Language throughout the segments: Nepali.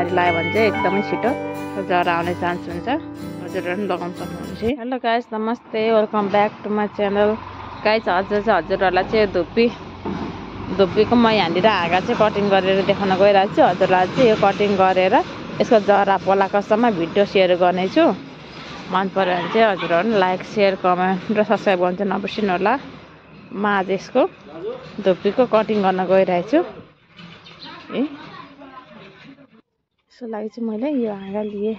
घिउकुमारी लगायो भने चाहिँ एकदमै छिटो जरा आउने चान्स हुन्छ। हजुरहरू पनि लगाउन सक्नुहुन्छ। हेलो गाइस, नमस्ते, welcome back to my channel. Guys आज चाहिँ हजुरहरूलाई चाहिँ धुप्पीको म यहाँनिर हाँगा चाहिँ कटिङ गरेर देखाउन गइरहेको छु। हजुरलाई चाहिँ यो कटिङ गरेर यसको जरा पलाएकोसम्म भिडियो सेयर गर्नेछु। मन पऱ्यो भने चाहिँ हजुरहरू लाइक सेयर कमेन्ट र सब्सक्राइब गर्नु चाहिँ नबिर्सिनु होला। म आज यसको धुप्पीको कटिङ गर्न गइरहेको छु। यसको लागि चाहिँ मैले यो हाँगा लिएँ।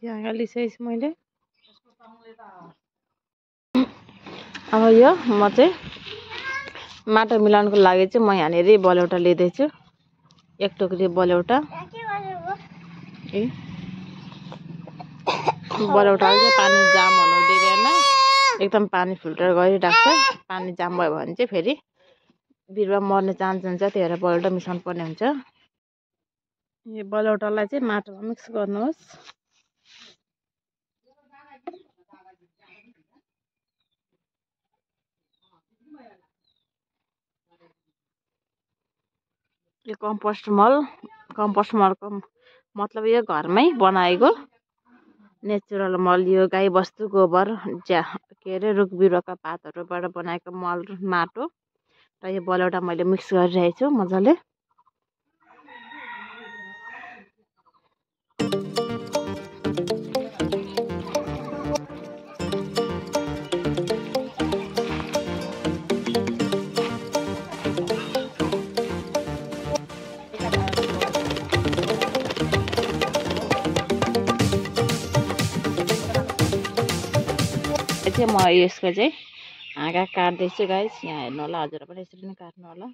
हाँगा लिइसकेपछि मैले अब यो म चाहिँ माटो मिलाउनुको लागि चाहिँ म यहाँनिर बलौटा लिँदैछु। एक टोकरी बलौटा। बलौटाले चाहिँ पानी जाम हुनु दिँदैन, एकदम पानी फिल्टर गरिराख्छ। पानी जाम भयो भने चाहिँ फेरि बिरुवा मर्ने चान्स हुन्छ, त्यही भएर बलौटा मिसाउनु पर्ने हुन्छ। यो बलौटालाई चाहिँ माटोमा मिक्स गर्नुहोस्। यो कम्पोस्ट मलको मतलब यो घरमै बनाएको नेचुरल मल। यो गाई बस्तु गोबर के अरे रुख बिरुवाका पातहरूबाट बनाएको मल माटो र यो बलौटा मैले मिक्स गरिरहेको छु मजाले। म यसको चाहिँ हाँगा काट्दैछु गाइस, यहाँ हेर्नु होला। हजुर पनि यसरी नै काट्नु होला।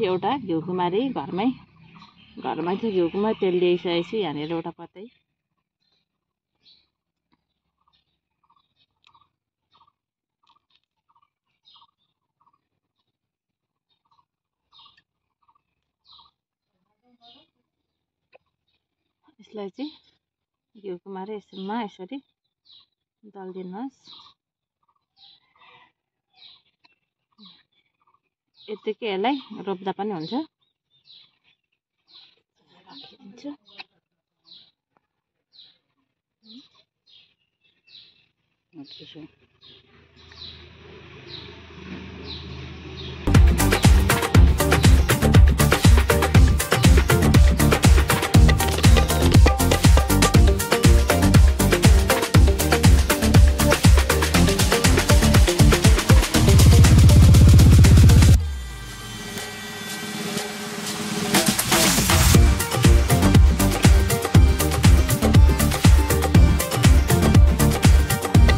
एउटा घिउकुमारी घरमै चाहिँ घिउकुमारी तेल ल्याइसकेको छु यहाँनिर एउटा पत्तै। यसलाई चाहिँ घिउकुमारी यसरी दल्दिनुहोस्। यतिकै यसलाई रोप्दा पनि हुन्छ।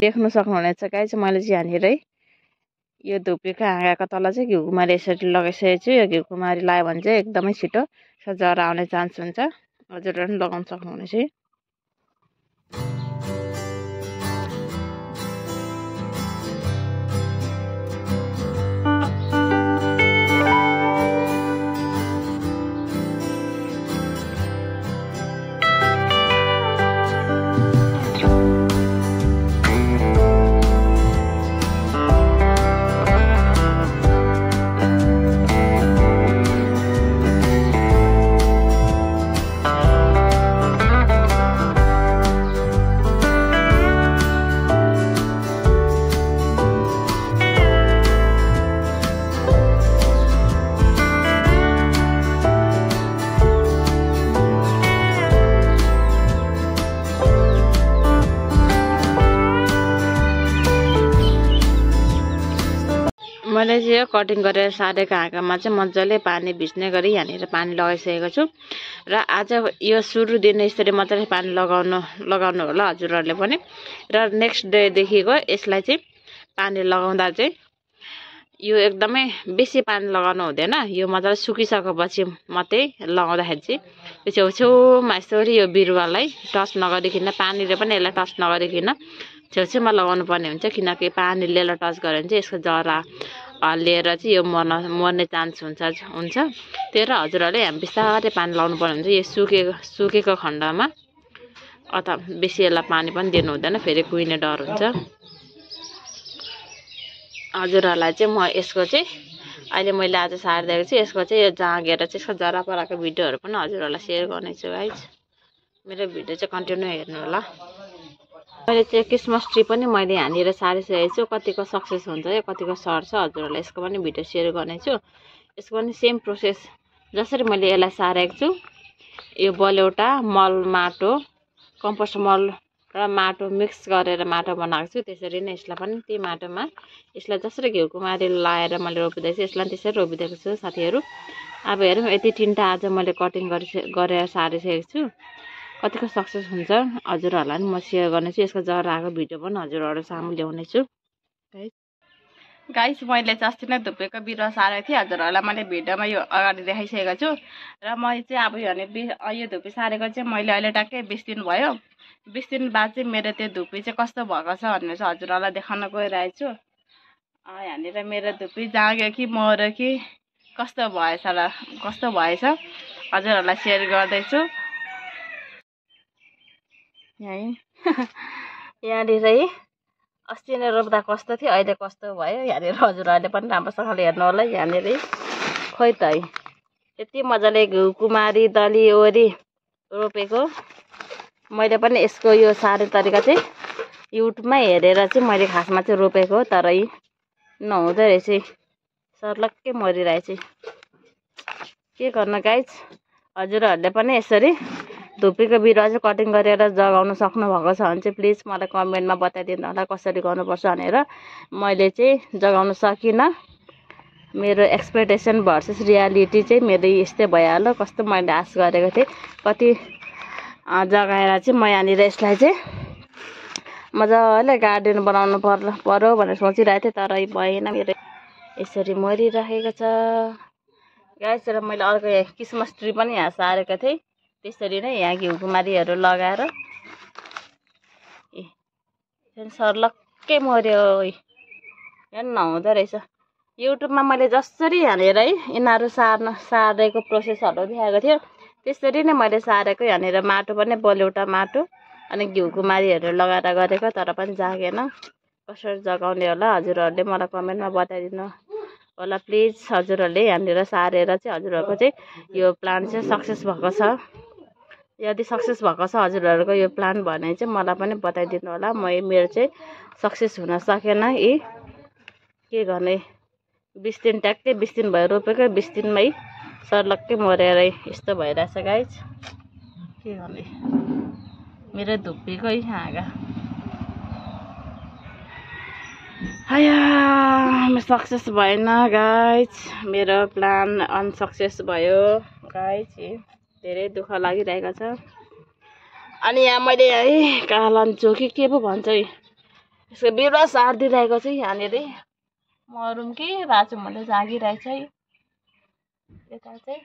देख्न सक्नुहुनेछ गाइस, मैले चाहिँ यहाँनिर यो धुप्पीको हाँगाको तल चाहिँ घिउकुमारी यसरी लगाइसकेको छु। यो घिउकुमारी लगायो भने चाहिँ एकदमै छिटो जरा आउने चान्स हुन्छ। हजुरहरू पनि लगाउन सक्नुहुनेछ। मैले चाहिँ कटिङ गरेर सारेको हाँगामा चाहिँ मजाले पानी भिज्ने गरी यहाँनिर पानी लगाइसकेको छु र आज यो सुरु दिन यसरी मजाले पानी लगाउनु होला हजुरहरूले पनि र नेक्स्ट डेदेखिको यसलाई चाहिँ पानी लगाउँदा चाहिँ यो एकदमै बेसी पानी लगाउनु हुँदैन यो मजाले सुकिसकेपछि मात्रै लगाउँदाखेरि चाहिँ यो छेउछेउमा यसरी यो बिरुवालाई टच नगरिकन पानीले पनि यसलाई टच नगरिकन छेउछेउमा लगाउनु पर्ने हुन्छ किनकि पानीले यसलाई टच गऱ्यो भने चाहिँ यसको जरा लिएर चाहिँ यो मर्ने चान्स हुन्छ त्यही भएर हजुरहरूले हामी बिस्तारै पानी लगाउनु पर्ने हुन्छ यो सुकेको खण्डमा अथवा बेसी यसलाई पानी पनि दिनु हुँदैन फेरि कुहिने डर हुन्छ हजुरहरूलाई चाहिँ म यसको चाहिँ अहिले मैले आज सारिदिएको छु यसको चाहिँ यो जाँगेर चाहिँ यसको जरा पराको भिडियोहरू पनि हजुरहरूलाई सेयर गर्नेछु गाइज मेरो भिडियो चाहिँ कन्टिन्यू हेर्नु होला मैले चाहिँ क्रिसमस ट्री पनि मैले यहाँनिर सारिसकेको छु कतिको सक्सेस हुन्छ या कतिको सर्छ हजुरहरूलाई यसको पनि भिडियो सेयर गर्नेछु यसको पनि सेम प्रोसेस जसरी मैले यसलाई सारेको छु यो बलौटा मल माटो कम्पोस्ट मल र माटो मिक्स गरेर माटो बनाएको छु त्यसरी नै यसलाई पनि त्यही माटोमा यसलाई जसरी घिउकुमारी लाएर मैले रोपिदिएको छु यसलाई त्यसरी रोपिदिएको छु साथीहरू अब हेरौँ यति तिनवटा आज मैले कटिङ गरेर सारिसकेको छु कतिको सक्सेस हुन्छ हजुरहरूलाई पनि म सेयर गर्नेछु यसको जराको भिडियो पनि हजुरहरू सामु ल्याउनेछु गाइस मैले चाहिँ अस्ति नै धुप्पीको बिरुवा सारेको थिएँ हजुरहरूलाई मैले भिडियोमा यो अगाडि देखाइसकेको छु र मैले चाहिँ अब यो धुप्पी सारेको चाहिँ मैले अहिले ट्याक्कै 20 दिन भयो 20 दिन बाद चाहिँ मेरो त्यो धुप्पी चाहिँ कस्तो भएको छ भनेर चाहिँ हजुरहरूलाई देखाउन गइरहेको छु यहाँनिर मेरो धुप्पी जाग्यो कि मर्यो कि कस्तो भएछ हजुरहरूलाई सेयर गर्दैछु यहाँनिर है अस्ति नै रोप्दा कस्तो थियो अहिले कस्तो भयो यहाँनिर हजुरहरूले पनि राम्रोसँगले हेर्नु होला यहाँनिर खोइ त है यति मजाले घिउकुमारी दली ओरी रोपेको मैले पनि यसको यो सार्ने तरिका चाहिँ युट्युबमा हेरेर चाहिँ मैले खासमा चाहिँ रोपेको तर नहुँदो रहेछ सर्लक्कै मरिरहेछ के गर्नु गाइज हजुरहरूले पनि यसरी धुप्पीको बिरुवा चाहिँ कटिङ गरेर जगाउन सक्नु भएको छ भने चाहिँ प्लिज मलाई कमेन्टमा बताइदिनु होला कसरी गर्नुपर्छ भनेर मैले चाहिँ जगाउन सकिनँ मेरो एक्सपेक्टेसन भर्सेस रियालिटी चाहिँ मेरो यस्तै भइहाल्यो कस्तो मैले आश गरेको थिएँ कति जगाएर चाहिँ म यहाँनिर यसलाई चाहिँ मजाले गार्डन बनाउनु पर्यो भनेर सोचिरहेको थिएँ तर भएन मेरो यसरी मरिरहेको छ गाइस र मैले अर्को क्रिसमस ट्री पनि यहाँ सारेको थिएँ त्यसरी नै यहाँ घिउकुमारीहरू लगाएर सर्लक्कै मर्यो हेर्नु नहुँदो रहेछ युट्युबमा मैले जसरी यहाँनिर है यिनीहरू सारेको प्रोसेसहरू देखाएको थियो त्यसरी नै मैले सारेको यहाँनिर माटो पनि बलौटा माटो अनि घिउकुमारीहरू लगाएर गरेको तर पनि जागेन कसरी जगाउने होला हजुरहरूले मलाई कमेन्टमा बताइदिनु होला प्लिज हजुरहरूले यहाँनिर सारेर चाहिँ हजुरहरूको चाहिँ यो प्लान चाहिँ सक्सेस भएको छ यदि सक्सेस भएको छ हजुरहरूको यो प्लान भने चाहिँ मलाई पनि बताइदिनु होला मेरो चाहिँ सक्सेस हुन सकेन के गर्ने 20 दिन ट्याक्कै 20 दिन भयो रोपेको 20 दिनमै सर्लक्कै मरेर यस्तो भइरहेछ गाइज के गर्ने मेरो धुप्पीकै हाँगा सक्सेस भएन गाइज मेरो प्लान अनसक्सेस भयो गाइज धेरै दुःख लागिरहेको छ अनि यहाँ मैले है कालन्चो के पो भन्छ यसको बिरुवा सारिदिइरहेको छु यहाँनिर मरुम कि बाँचौँ भन्दै जागिरहेछ यता चाहिँ